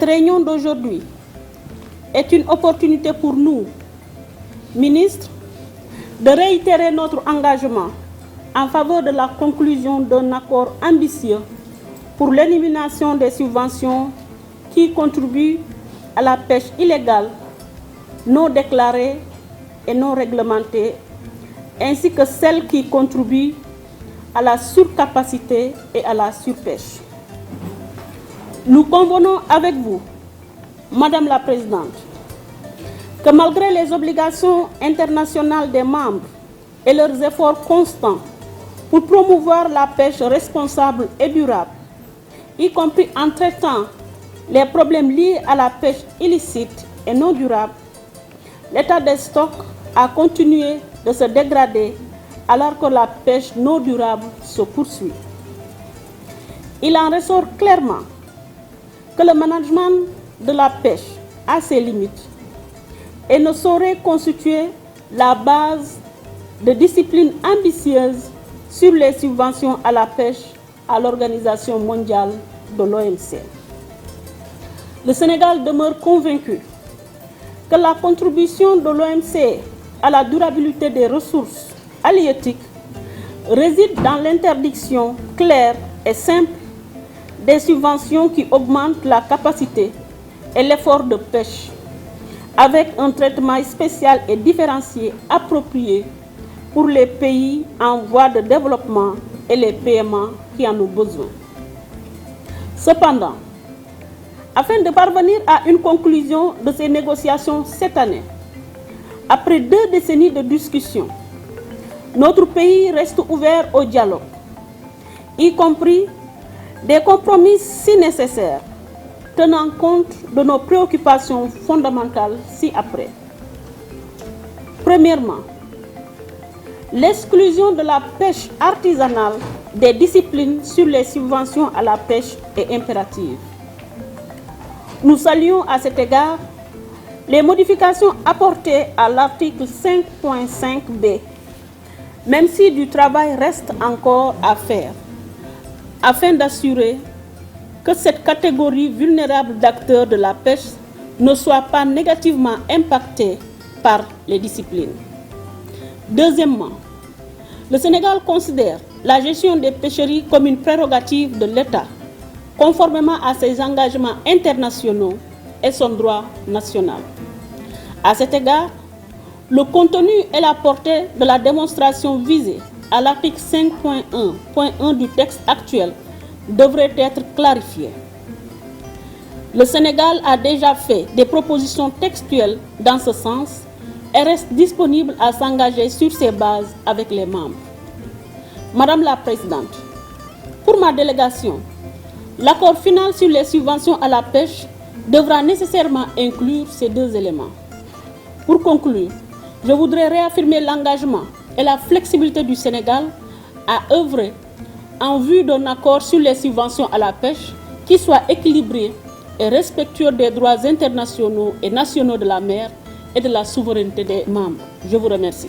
réunion d'aujourd'hui est une opportunité pour nous, ministres, de réitérer notre engagement en faveur de la conclusion d'un accord ambitieux pour l'élimination des subventions qui contribuent à la pêche illégale, non déclarée et non réglementée, ainsi que celles qui contribuent à la surcapacité et à la surpêche. Nous convenons avec vous, Madame la Présidente, que malgré les obligations internationales des membres et leurs efforts constants pour promouvoir la pêche responsable et durable, y compris en traitant les problèmes liés à la pêche illicite et non durable, l'état des stocks a continué de se dégrader alors que la pêche non durable se poursuit. Il en ressort clairement que le management de la pêche a ses limites et ne saurait constituer la base de disciplines ambitieuses sur les subventions à la pêche à l'Organisation mondiale de l'OMC. Le Sénégal demeure convaincu que la contribution de l'OMC à la durabilité des ressources halieutiques réside dans l'interdiction claire et simple des subventions qui augmentent la capacité et l'effort de pêche, avec un traitement spécial et différencié approprié pour les pays en voie de développement et les PMA qui en ont besoin. Cependant, afin de parvenir à une conclusion de ces négociations cette année, après 2 décennies de discussions, notre pays reste ouvert au dialogue, y compris des compromis si nécessaires, tenant compte de nos préoccupations fondamentales ci-après. Premièrement, l'exclusion de la pêche artisanale des disciplines sur les subventions à la pêche est impérative. Nous saluons à cet égard les modifications apportées à l'article 5.5b, même si du travail reste encore à faire, afin d'assurer que cette catégorie vulnérable d'acteurs de la pêche ne soit pas négativement impactée par les disciplines. Deuxièmement, le Sénégal considère la gestion des pêcheries comme une prérogative de l'État, conformément à ses engagements internationaux et son droit national. À cet égard, le contenu et la portée de la démonstration visée à l'article 5.1.1 du texte actuel devraient être clarifiés. Le Sénégal a déjà fait des propositions textuelles dans ce sens et reste disponible à s'engager sur ces bases avec les membres. Madame la Présidente, pour ma délégation, l'accord final sur les subventions à la pêche devra nécessairement inclure ces 2 éléments. Pour conclure, je voudrais réaffirmer l'engagement et la flexibilité du Sénégal à œuvrer en vue d'un accord sur les subventions à la pêche qui soit équilibré et respectueux des droits internationaux et nationaux de la mer et de la souveraineté des membres. Je vous remercie.